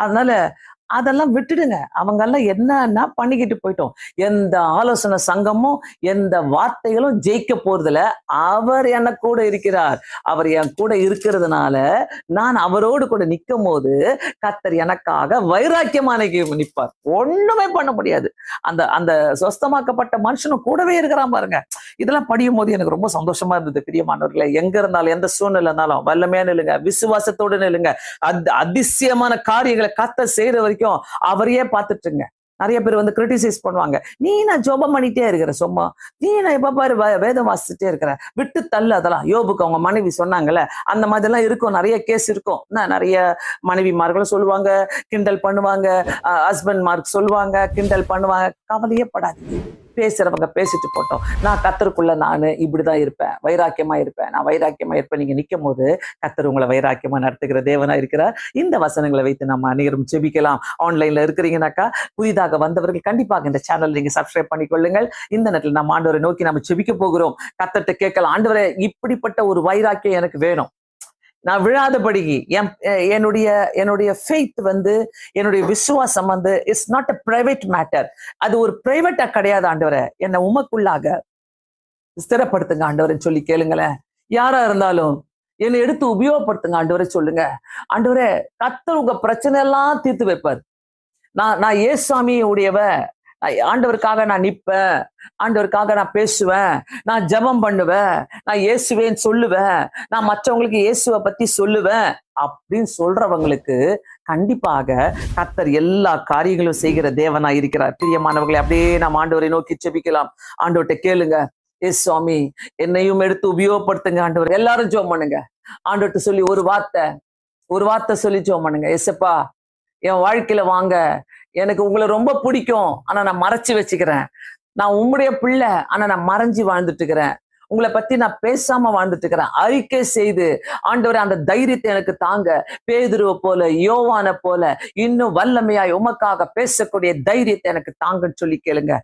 அதனால அதெல்லாம் விட்டுடுங்க. அவங்க எல்லாம் என்னன்னா பண்ணிக்கிட்டு போயிட்டோம். எந்த ஆலோசனை சங்கமும் எந்த வார்த்தைகளும் ஜெயிக்க போறதுல. அவர் என்ன கூட இருக்கிறார். அவர் என் கூட இருக்கிறதுனால நான் அவரோடு கூட நிற்கும் போது கர்த்தர் எனக்காக வைராக்கியமா நிற்பார். ஒண்ணுமே பண்ண முடியாது. அந்த அந்த சொஸ்தமாக்கப்பட்ட மனுஷனும் கூடவே இருக்கிறான் பாருங்க. இதெல்லாம் படியும் போது எனக்கு ரொம்ப சந்தோஷமா இருந்தது. பிரியமானவர்களே, எங்க இருந்தாலும் எந்த சூழ்நிலை இருந்தாலும் வல்லமையா நில்லுங்க, விசுவாசத்தோடு நில்லுங்க. அதிசயமான காரியங்களை கர்த்தர் செய்யற வரைக்கும் அவரையே பார்த்துட்டுங்க. நிறைய பேர் வந்து கிரிட்டிசைஸ் பண்ணுவாங்க. நீ நான் ஜெபம் பண்ணிட்டே இருக்கிற சும்மா, நீ நான் எப்ப பாரு வேதம் வாசிச்சுட்டே இருக்கிற, விட்டு தள்ளு. அதெல்லாம் யோபுக்கு அவங்க மனைவி சொன்னாங்கல்ல, அந்த மாதிரி எல்லாம் இருக்கும். நிறைய கேஸ் இருக்கும். நிறைய மனைவிமார்களும் சொல்லுவாங்க, கிண்டல் பண்ணுவாங்க, ஹஸ்பண்ட் மார்க் சொல்லுவாங்க, கிண்டல் பண்ணுவாங்க. கவலையே படாதீங்க. பேசுறவங்க பேசிட்டு போட்டோம். நான் கர்த்தருக்குள்ள நானு இப்படிதான் இருப்பேன், வைராக்கியமா இருப்பேன், நான் வைராக்கியமா இருப்பேன். நீங்க நிக்கும் போது கர்த்தர் உங்களை வைராக்கியமா நடத்துகிற தேவனா இருக்கிறார். இந்த வசனங்களை வைத்து நம்ம அனைவரும் ஜெபிக்கலாம். ஆன்லைன்ல இருக்கிறீங்கன்னாக்கா, புதிதாக வந்தவர்கள் கண்டிப்பாக இந்த சேனல் நீங்க சப்ஸ்கிரைப் பண்ணிக்கொள்ளுங்கள். இந்த நேரத்தில் நம்ம ஆண்டவரை நோக்கி நம்ம ஜெபிக்க போகிறோம். கர்த்தர்ட்ட கேட்கலாம், ஆண்டவரே இப்படிப்பட்ட ஒரு வைராக்கியம் எனக்கு வேணும். நான் விழாதபடிக்கு என்னுடைய என்னுடைய ஃபெய்த் வந்து, என்னுடைய விசுவாசம் வந்து it's not a private matter. அது ஒரு பிரைவேட்டா கிடையாது. ஆண்டவரே என்னை உமக்குள்ளாக ஸ்திரப்படுத்துங்க ஆண்டவரேன்னு சொல்லி கேளுங்களேன். யாரா இருந்தாலும் என்னை எடுத்து உபயோகப்படுத்துங்க ஆண்டவரே சொல்லுங்க. ஆண்டவரே, கர்த்தர் உங்க பிரச்சனை எல்லாம் தீர்த்து வைப்பார். நான் ஏசாமி உடையவ, ஆண்டவருக்காக நான் நிப்பேன், ஆண்டவருக்காக நான் பேசுவேன், நான் ஜெபம் பண்ணுவேன், நான் இயேசுவேன்னு சொல்லுவேன், நான் மற்றவங்களுக்கு இயேசுவை பத்தி சொல்லுவேன் அப்படின்னு சொல்றவங்களுக்கு கண்டிப்பாக கர்த்தர் எல்லா காரியங்களும் செய்கிற தேவனா இருக்கிறார். பிரியமானவர்களை, அப்படியே நாம் ஆண்டவரை நோக்கி ஜெபிக்கலாம். ஆண்டவர்கிட்ட கேளுங்க, ஏசு சுவாமி என்னையும் எடுத்து உபயோகப்படுத்துங்க ஆண்டவர். எல்லாரும் ஜெபம் பண்ணுங்க. ஆண்டவர்கிட்ட சொல்லி ஒரு வார்த்தை சொல்லி ஜெபம் பண்ணுங்க. ஏசப்பா, என் வாழ்க்கையில வாங்க, எனக்கு உங்களை ரொம்ப பிடிக்கும், ஆனா நான் மறைச்சு வச்சுக்கிறேன். நான் உம்முடைய பிள்ளை, ஆனா நான் மறைஞ்சு வாழ்ந்துட்டு இருக்கிறேன். உங்களை பத்தி நான் பேசாம வாழ்ந்துட்டு இருக்கிறேன். அறிக்கை செய்து ஆண்டவரே அந்த தைரியத்தை எனக்கு தாங்க. பேதுருவை போல, யோவானை போல இன்னும் வல்லமையாய் உமக்காக பேசக்கூடிய தைரியத்தை எனக்கு தாங்கன்னு சொல்லி கேளுங்க.